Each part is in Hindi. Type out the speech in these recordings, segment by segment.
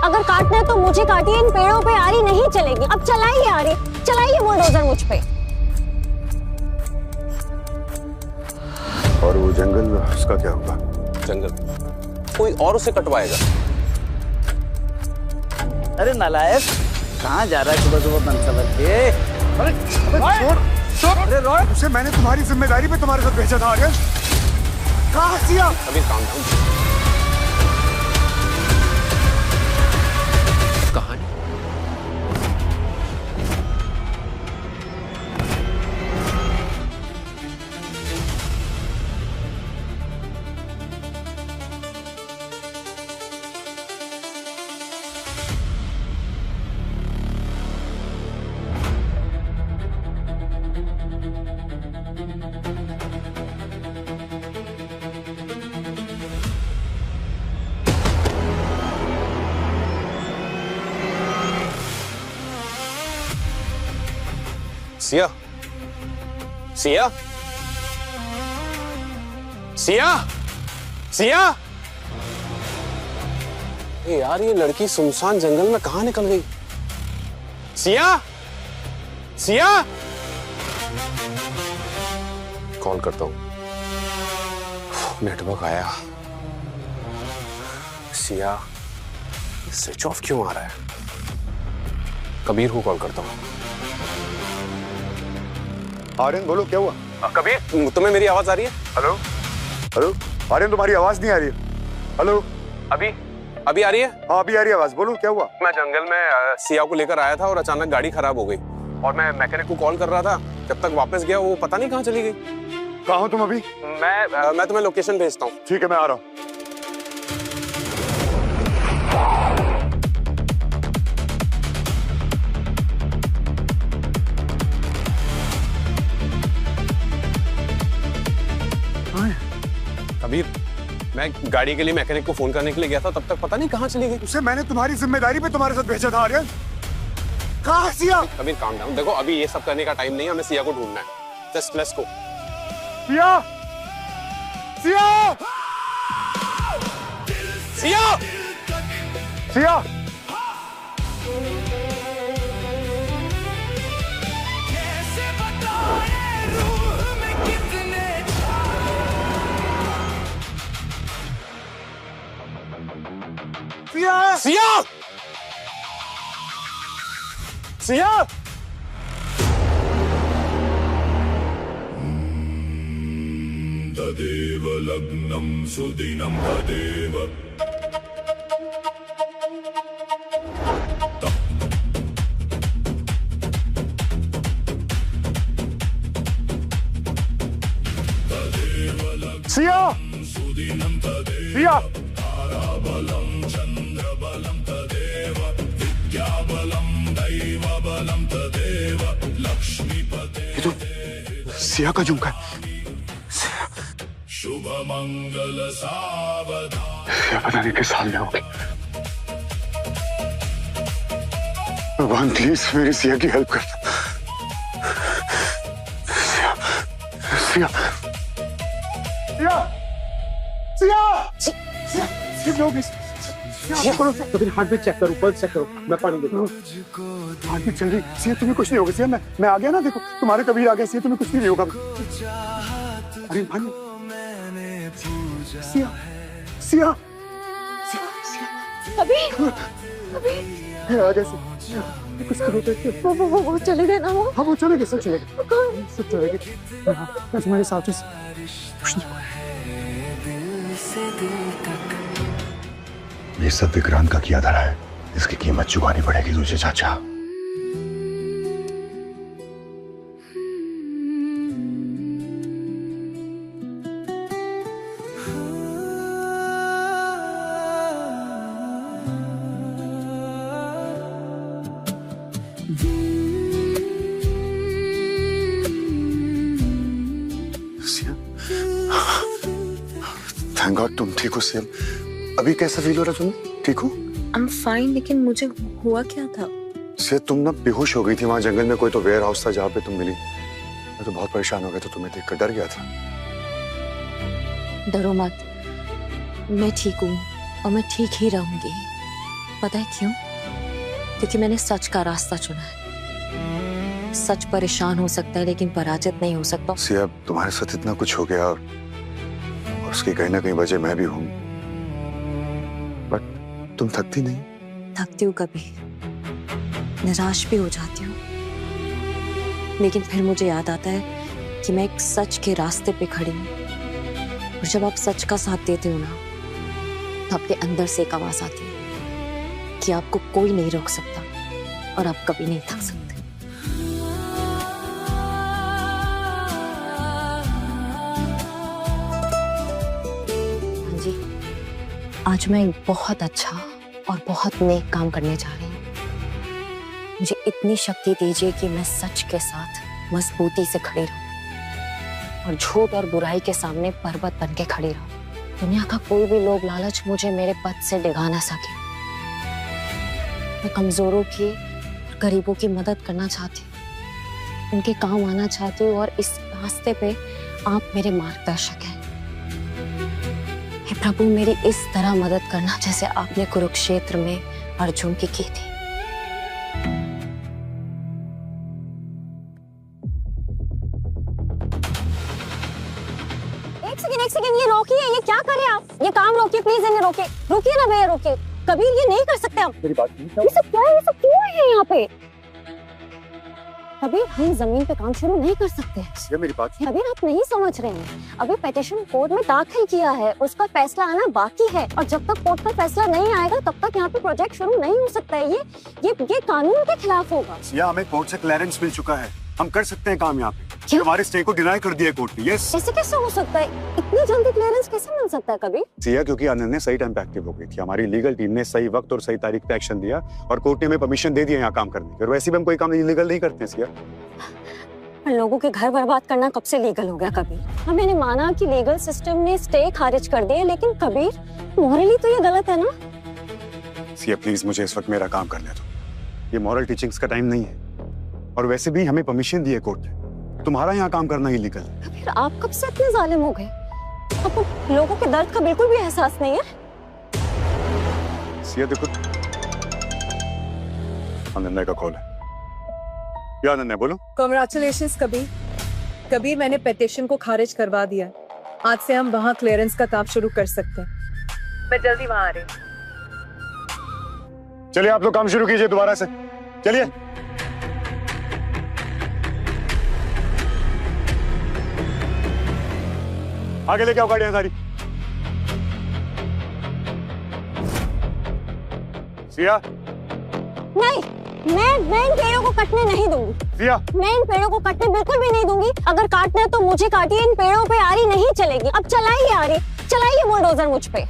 अगर काटना है तो मुझे काटिए, इन पेड़ों पे आरी नहीं चलेगी। अब चलाइए आरी, चलाइए बुलडोजर मुझ पे। और वो जंगल, उसका क्या होगा? जंगल कोई और उसे कटवाएगा। अरे नालायक, कहाँ जा रहा है सुबह सुबह बन सवर के? अरे छोड़। अरे रॉय, उसे मैंने तुम्हारी जिम्मेदारी पे तुम्हारे साथ भेजा था आर्यन। कहाँ सिया? अभी काम डाउन। कहानी सिया, सिया, सिया, सिया। यार ये लड़की सुनसान जंगल में कहाँ निकल गई? सिया, सिया। कॉल करता हूँ, नेटवर्क आया। सिया, स्विच ऑफ क्यों आ रहा है? कबीर को कॉल करता हूँ। आर्यन बोलो, क्या हुआ? कबीर, तुम्हें मेरी आवाज आ रही है? हेलो हेलो आर्यन, तुम्हारी आवाज नहीं आ रही है। हेलो, अभी अभी आ रही है? हाँ अभी आ रही है आवाज, बोलो क्या हुआ? मैं जंगल में सिया को लेकर आया था और अचानक गाड़ी खराब हो गई और मैं मैकेनिक को कॉल कर रहा था। जब तक वापस गया वो पता नहीं कहाँ चली गई। कहाँ हो तुम अभी? मैं तुम्हें लोकेशन भेजता हूँ। ठीक है, मैं आ रहा हूँ। कबीर, मैं गाड़ी के लिए मैकेनिक को फोन करने के लिए गया था, तब तक पता नहीं कहाँ चली गई। उसे मैंने तुम्हारी जिम्मेदारी पे तुम्हारे साथ भेजा था आर्यन। कहाँ सिया? Kabir calm down. देखो अभी ये सब करने का टाइम नहीं है, हमें सिया को ढूंढना है। Just let's go. Siya, Siya, Siya, Siya. Siya, Siya, Siya. तदेव लग्नं सुदिनं तदेव सिया, सिया। ये तो सिया का झुमका है। शुभ मंगल सावधान। सिया पता नहीं किस हाल में होगी। भगवान प्लीज मेरी सिया की हेल्प कर। सिया, सिया, सिया, सिया, सिया, तो हार्ट बीट चेक करो, पल्स चेक करो, मैं पानी देता हूँ। हार्ट बीट चल रही। सिया तुम्हें कुछ नहीं होगा। सिया मैं आ गया ना, देखो तुम्हारे कबीर आ गए। सिया तुम्हें कुछ नहीं होगा। अरे भाई, सिया, सिया, सिया, कबीर, आ गए सिया। कुछ करो तो। वो चले गए ना वो? हाँ वो चले गए, सब चले गए, सब चले गए। मैं तुम्हारे साथ कुछ नहीं। ये सब विक्रांत का किया धरा है, इसकी कीमत चुकानी पड़ेगी तुझे चाचा। थैंक गॉड तुम ठीक हो सिया। अभी कैसा फील हो रहा है तुम्हें? ठीक हो? आई एम फाइन, लेकिन मुझे हुआ क्या था? सिया तुम ना बेहोश हो गई थी वहां जंगल में। कोई तो वेयर हाउस था जहाँ पे तुम मिली। मैं तो बहुत परेशान हो गया, तो तुम्हें देखकर डर गया था। डरो मत, मैं ठीक हूँ और मैं ठीक ही रहूंगी। पता है क्यों? क्योंकि मैंने सच का रास्ता चुना है। सच परेशान हो सकता है लेकिन पराजित नहीं हो सकता। सिया, तुम्हारे साथ इतना कुछ हो गया और उसकी कहीं ना कहीं वजह मैं भी हूँ, बट तुम थकती नहीं? थकती हूँ कभी, निराश भी हो जाती हूँ, लेकिन फिर मुझे याद आता है कि मैं एक सच के रास्ते पे खड़ी हूँ। और जब आप सच का साथ देते हो ना, तो आपके अंदर से एक आवाज आती है कि आपको कोई नहीं रोक सकता और आप कभी नहीं थक सकते। हाँ जी, आज मैं एक बहुत अच्छा और बहुत नेक काम करने जा रही हूँ। मुझे इतनी शक्ति दीजिए कि मैं सच के साथ मजबूती से खड़ी रहूं और झूठ और बुराई के सामने पर्वत बन के खड़ी रहूं। दुनिया का कोई भी लोभ लालच मुझे मेरे पद से डिगा ना सके। मैं कमजोरों की, गरीबों की मदद करना चाहती हूँ, उनके काम आना चाहती हूँ और इस रास्ते पे आप मेरे मार्गदर्शक हैं। हे प्रभु, मेरी इस तरह मदद करना जैसे आपने कुरुक्षेत्र में अर्जुन की थी। एक सेकंड, ये रोकिए, ये क्या कर रहे हैं आप? ये काम रोकिए प्लीज, इन्हें रोकिए। रुकिए ना भैया, रोकिए। कबीर, ये नहीं कर सकते आप। मेरी बात नहीं। ये सब क्या है? ये सब क्यों है यहाँ पे? कबीर, हम जमीन पे काम शुरू नहीं कर सकते। सिया, मेरी बात। कबीर, आप नहीं समझ रहे हैं। अभी पिटीशन कोर्ट में दाखिल किया है, उसका फैसला आना बाकी है और जब तक कोर्ट का फैसला नहीं आएगा तब तक यहाँ पे प्रोजेक्ट शुरू नहीं हो सकता है। ये कानून के खिलाफ होगा। सिया, हमें कोर्ट से क्लियरेंस मिल चुका है, हम कर सकते हैं काम यहाँ पे। क्या? हमारे स्टे को डिनाई कर दिया कोर्ट ने। यस। ऐसे कैसे हो सकता है? इतनी जल्दी क्लियरेंस कैसे मिल सकता है कबीर? सिया, क्योंकि अनन्या सही टाइम पे एक्टिव हो गई थी। हमारी लीगल टीम ने सही वक्त और सही तारीख पे एक्शन दिया और कोर्ट ने हमें परमिशन दे दिया यहाँ काम करने की। और वैसे भी हम कोई काम इलीगल नहीं करते हैं सिया। लोगों के घर बर्बाद करना कब से लीगल हो गया कबीर? हाँ, मैंने माना कि लीगल सिस्टम ने स्टे खारिज कर दिया, लेकिन कबीर मॉरली तो ये गलत है ना? सिया प्लीज, मुझे इस वक्त मेरा काम करने दो। ये मॉरल टीचिंग्स का टाइम नहीं है और वैसे भी हमें परमिशन दी है कोर्ट ने। तुम्हारा यहाँ काम करना इलीगल है। कबीर, आप कब से इतने जालिम हो गए? आपको लोगों के दर्द का बिल्कुल भी एहसास नहीं है? सिया देखो, अनन्या का कॉल है। या अनन्या, बोलो। कांग्रेचुलेशंस कबीर। कबीर, मैंने पिटीशन को खारिज करवा दिया। आज से हम वहाँ क्लियरेंस का काम शुरू कर सकते हैं। मैं जल्दी वहाँ आ रही हूँ। चलिए आप लोग काम शुरू कीजिए दोबारा से। चलिए। आगे लेके आओ गाड़ियां सारी। सिया। नहीं, मैं इन पेड़ों को कटने नहीं दूंगी। सिया। मैं इन पेड़ों को कटने बिल्कुल भी नहीं दूंगी। अगर काटना है तो मुझे काटिए, इन पेड़ों पे आरी नहीं चलेगी। अब चलाइए आरी, चलाइए बुलडोजर मुझ पे।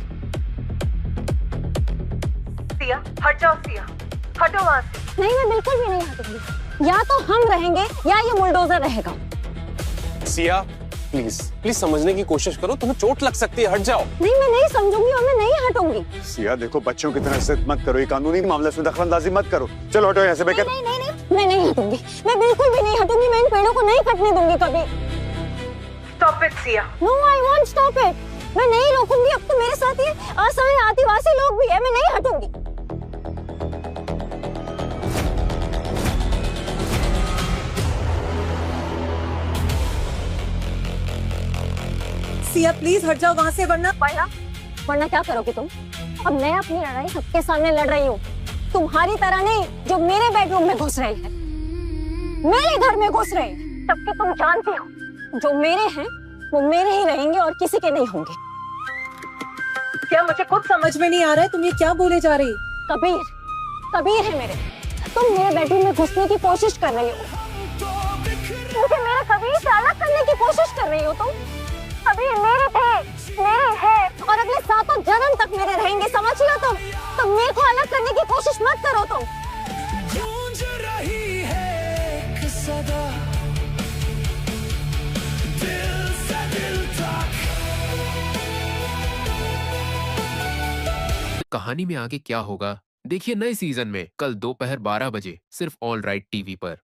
सिया, हट जाओ सिया, हटो वहाँ से। नहीं, मैं बिल्कुल भी नहीं हटूंगी। या तो हम रहेंगे या ये बुलडोजर रहेगा। सिया प्लीज प्लीज समझने की कोशिश करो, तुम्हें चोट लग सकती है, हट जाओ। नहीं, मैं नहीं समझूंगी और मैं नहीं हटूंगी। सिया देखो, बच्चों की तरह जिद मत करो, ये कानूनी मामला में दखलंदाजी मत करो। चलो हटो यहाँ से। नहीं, नहीं, नहीं, नहीं, मैं नहीं हटूंगी। मैं बिल्कुल भी नहीं हटूंगी। मैं इन पेड़ों को नहीं कटने दूंगी कभी। Stop it Siya. No, I want stop it. मैं नहीं रोकूंगी। अब तो मेरे साथ ये असहाय आदिवासी लोग भी है। मैं नहीं हटूंगी। सिया प्लीज हट जाओ वहाँ से, वरना वरना क्या करोगे तुम? अब मैं अपनी लड़ाई सबके सामने लड़ रही हूँ, तुम्हारी तरह नहीं जो मेरे बेडरूम में घुस रही है, मेरे घर में घुस रही है। सबके तुम जानती हो जो मेरे हैं वो मेरे ही रहेंगे और किसी के नहीं होंगे। क्या मुझे कुछ समझ में नहीं आ रहा है, तुम ये क्या बोले जा रही? कबीर, कबीर है मेरे। तुम मेरे बेडरूम में घुसने की कोशिश कर रही हो, मुझे मेरे कबीर से अलग करने की कोशिश कर रही हो तुम। कबीर मेरे थे, मेरे हैं और अगले 7 जन्म तक मेरे रहेंगे, समझ लो तुम। तो मेरे को अलग करने की कोशिश मत करो तुम। गूंज रही है एक सदा, दिल से दिल तक। कहानी में आगे क्या होगा देखिए नए सीजन में कल दोपहर 12 बजे सिर्फ ऑल राइट टीवी पर।